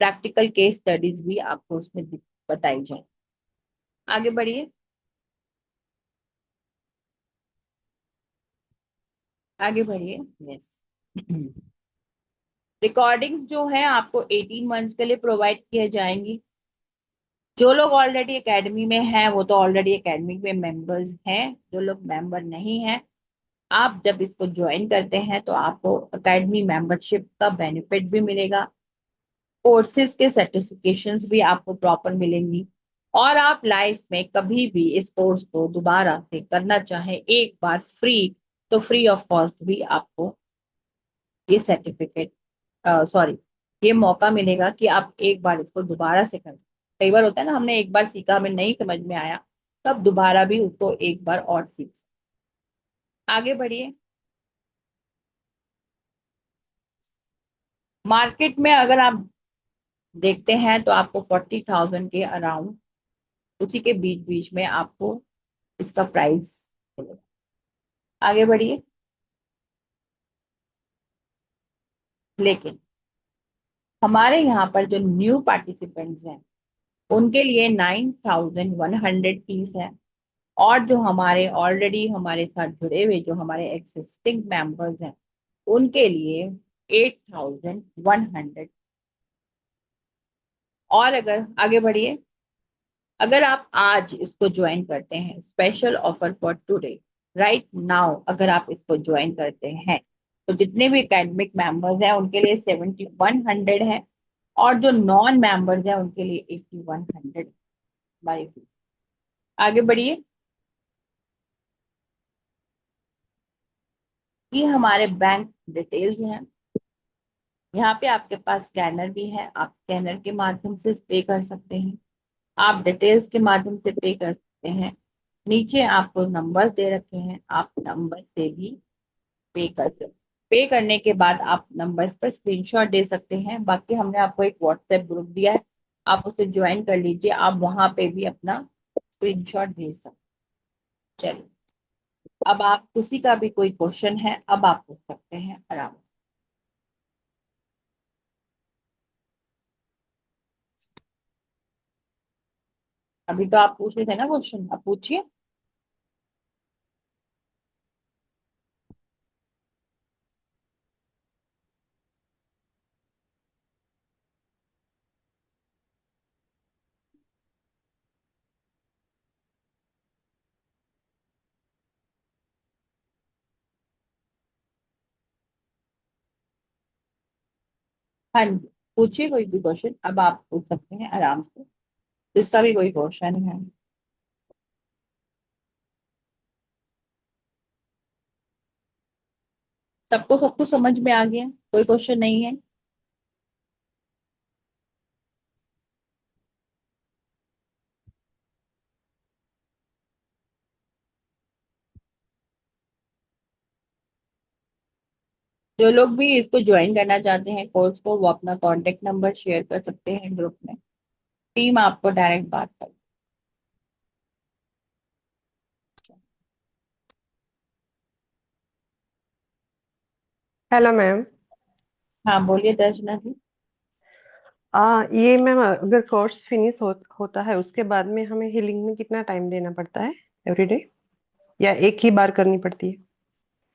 A: प्रैक्टिकल केस स्टडीज भी आपको उसमें बताई जाए। आगे बढ़िए। आगे बढ़िए। यस। रिकॉर्डिंग जो है आपको 18 मंथ्स के लिए प्रोवाइड किए जाएंगी। जो लोग ऑलरेडी एकेडमी में हैं वो तो ऑलरेडी एकेडमी में मेंबर्स हैं। जो लोग मेंबर नहीं हैं, आप जब इसको ज्वाइन करते हैं तो आपको एकेडमी मेंबरशिप का बेनिफिट भी मिलेगा। कोर्सेज के सर्टिफिकेशंस भी आपको प्रॉपर मिलेंगी। और आप लाइफ में कभी भी इस कोर्स को दोबारा से करना चाहें एक बार फ्री, तो फ्री ऑफ कॉस्ट भी आपको ये सर्टिफिकेट, सॉरी, ये मौका मिलेगा कि आप एक बार इसको दोबारा से कर। कई बार होता है ना, हमने एक बार सीखा, हमें नहीं समझ में आया, तो आप दोबारा भी उसको एक बार और सीख सकते। आगे बढ़िए। मार्केट में अगर आप देखते हैं तो आपको 40,000 के अराउंड, उसी के बीच बीच में आपको इसका प्राइस मिलेगा। आगे बढ़िए। लेकिन हमारे यहाँ पर जो न्यू पार्टिसिपेंट्स हैं उनके लिए 9,100 फीस है। और जो हमारे ऑलरेडी हमारे साथ जुड़े हुए जो हमारे एग्जिस्टिंग मेंबर्स हैं उनके लिए 8,100। और अगर आगे बढ़िए, अगर आप आज इसको ज्वाइन करते हैं, special offer for today, right now, अगर आप इसको ज्वाइन करते हैं तो जितने भी एकेडमिक मेंबर्स हैं उनके लिए 7,100 है। और जो नॉन मेंबर्स हैं उनके लिए 8,100 हमारी फीस। आगे बढ़िए। ये हमारे बैंक डिटेल्स हैं। यहाँ पे आपके पास स्कैनर भी है, आप स्कैनर के माध्यम से पे कर सकते हैं, आप डिटेल्स के माध्यम से पे कर सकते हैं। नीचे आपको नंबर दे रखे हैं, आप नंबर से भी पे कर सकते हैं। पे करने के बाद आप नंबर्स पर स्क्रीनशॉट दे सकते हैं। बाकी हमने आपको एक व्हाट्सएप ग्रुप दिया है, आप उसे ज्वाइन कर लीजिए, आप वहां पे भी अपना स्क्रीनशॉट भेज सकते हैं। चलिए, अब आप किसी का भी कोई क्वेश्चन है अब आप पूछ सकते हैं आराम से। अभी तो आप पूछ रहे थे ना क्वेश्चन, आप पूछिए। हाँ जी, पूछिए कोई भी क्वेश्चन अब आप पूछ सकते हैं आराम से, जिसका भी कोई क्वेश्चन है। सबको सब कुछ समझ में आ गया, कोई क्वेश्चन नहीं है। जो लोग भी इसको ज्वाइन करना चाहते हैं कोर्स को, वो अपना कांटेक्ट नंबर शेयर कर सकते हैं ग्रुप में, टीम आपको डायरेक्ट बात कर।
C: Hello ma'am.
A: हाँ बोलिए दर्शना जी।
C: ये मैम अगर कोर्स फिनिश होता है उसके बाद में हमें हीलिंग में कितना टाइम देना पड़ता है एवरीडे? या एक ही बार करनी पड़ती है?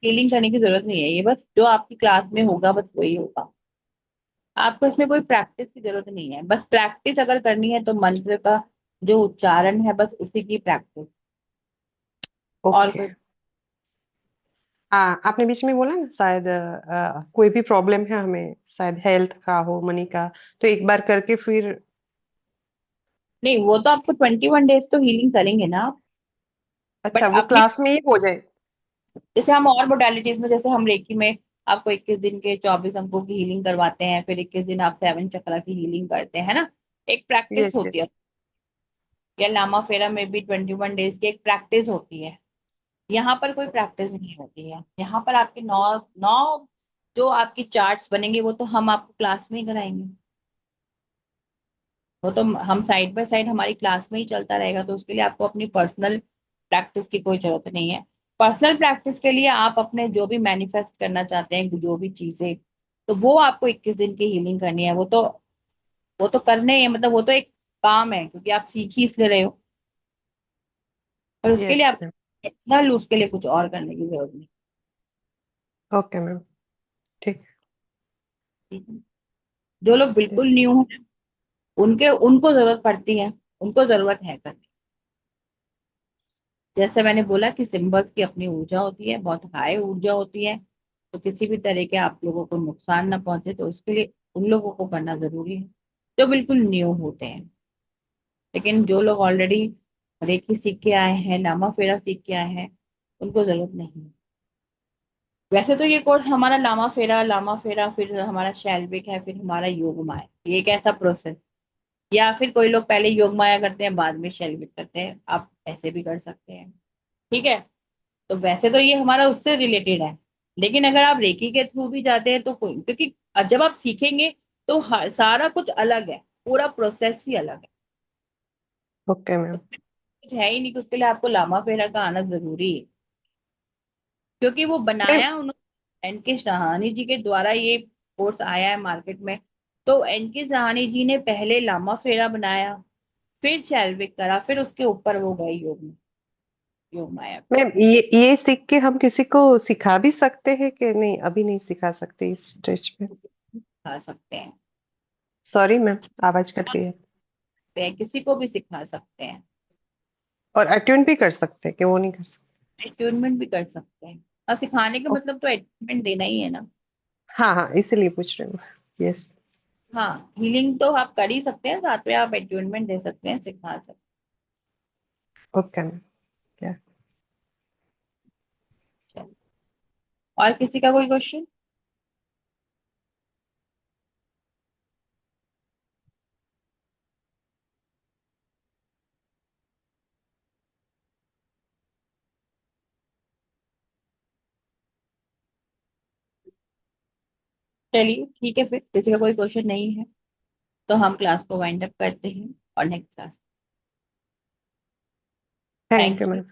A: हीलिंग करने की जरूरत नहीं है, ये बस जो आपकी क्लास में होगा बस वही होगा। आपको इसमें कोई प्रैक्टिस की जरूरत नहीं है, बस प्रैक्टिस अगर करनी है तो मंत्र का जो उच्चारण है बस उसी की प्रैक्टिस, और
C: ओके।
A: कोई।
C: हाँ, आपने बीच में बोला ना शायद कोई भी प्रॉब्लम है हमें, शायद हेल्थ का हो, मनी का, तो एक बार करके फिर।
A: नहीं, वो तो आपको 21 डेज तो हीलिंग करेंगे ना आप।
C: अच्छा,
A: बट
C: वो
A: अपनी,
C: क्लास में ही हो जाए?
A: जैसे हम और मोडालिटीज में, जैसे हम रेकी में आपको 21 दिन के 24 अंकों की हीलिंग करवाते हैं, फिर 21 दिन आप 7 चक्रा की हीलिंग करते हैं ना, एक प्रैक्टिस
C: यस यस।
A: होती है। या लामा फेरा में भी 21 डेज की एक प्रैक्टिस होती है। यहाँ पर कोई प्रैक्टिस नहीं होती है, यहाँ पर आपके नौ नौ जो आपकी चार्ट्स बनेंगे वो तो हम आपको क्लास में ही कराएंगे। वो तो हम साइड बाय साइड हमारी क्लास में ही चलता रहेगा, तो उसके लिए आपको अपनी पर्सनल प्रैक्टिस की कोई जरूरत नहीं है। पर्सनल प्रैक्टिस के लिए आप अपने जो भी मैनिफेस्ट करना चाहते हैं, जो भी चीजें, तो वो आपको 21 दिन की हीलिंग करनी है। वो तो करने ही है, मतलब वो तो एक काम है, क्योंकि आप सीख ही इसलिए रहे हो। और उसके लिए
C: यस
A: आप
C: मैम।
A: पर्सनल, उसके लिए कुछ और करने की जरूरत नहीं।
C: Okay ma'am. ठीक।
A: ठीक है? जो लोग
C: यस।
A: बिल्कुल न्यू हैं, उनके उनको जरूरत पड़ती है, उनको जरूरत है करने। जैसे मैंने बोला कि सिंबल्स की अपनी ऊर्जा होती है, बहुत हाई ऊर्जा होती है, तो किसी भी तरह के आप लोगों को नुकसान ना पहुंचे, तो उसके लिए उन लोगों को करना जरूरी है जो बिल्कुल न्यू होते हैं। लेकिन जो लोग ऑलरेडी रेकी सीख के आए हैं, लामा फेरा सीख के आए हैं, उनको जरूरत नहीं है। वैसे तो ये कोर्स हमारा लामा फेरा फिर हमारा शैल्विक है, फिर हमारा योग माया, ये एक ऐसा प्रोसेस। या फिर कोई लोग पहले योग माया करते हैं बाद में शैल्विक करते हैं, आप ऐसे भी कर सकते हैं। ठीक है? तो वैसे तो ये हमारा उससे रिलेटेड है। लेकिन अगर आप रेकी के थ्रू भी जाते हैं तो कोई, क्योंकि जब आप सीखेंगे तो सारा कुछ अलग है, पूरा प्रोसेस ही अलग है।
C: Okay ma'am.
A: कुछ है ही नहीं कि उसके लिए आपको लामा फेरा का आना जरूरी है, क्योंकि वो
C: मैम,
A: बनाया उन्होंने, एन के सहानी जी के द्वारा ये कोर्स आया है मार्केट में। तो एन के सहानी जी ने पहले लामा फेरा बनाया, फिर शैल्विक करा, फिर उसके ऊपर वो गए योग में, योग माया पे।
C: मैम, ये सीख के हम किसी को सिखा भी सकते हैं कि नहीं? अभी नहीं सिखा सकते इस स्टेज पे?
A: सिखा सकते हैं,
C: सॉरी मैम, आवाज कट रही है।
A: किसी को भी सिखा सकते हैं।
C: और अटेंड भी कर सकते हैं कि वो नहीं कर सकते?
A: अट्यूनमेंट भी कर सकते हैं, और सिखाने का
C: ओ,
A: मतलब तो अट्यूनमेंट देना ही है ना।
C: हाँ हाँ, इसीलिए पूछ रही हूँ। यस।
A: हाँ, हीलिंग तो आप कर ही सकते हैं, साथ में आप अट्यूनमेंट दे सकते हैं, सिखा सकते
C: ओके मैम। क्या?
A: हैं। और किसी का कोई क्वेश्चन? चलिए ठीक है, फिर किसी का कोई क्वेश्चन नहीं है तो हम क्लास को वाइंड अप करते हैं, और next class.
C: Thank you
A: thank you.
C: Ma'am.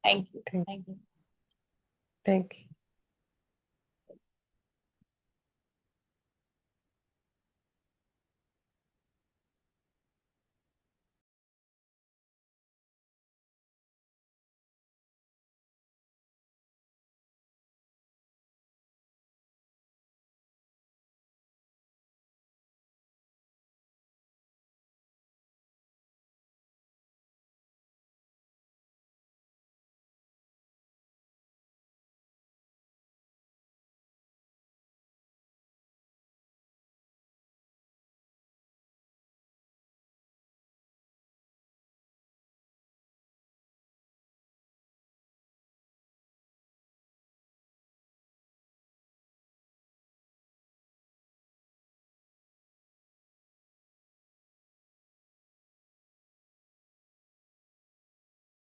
A: Thank you.
C: Thank
A: thank you.
C: Thank you.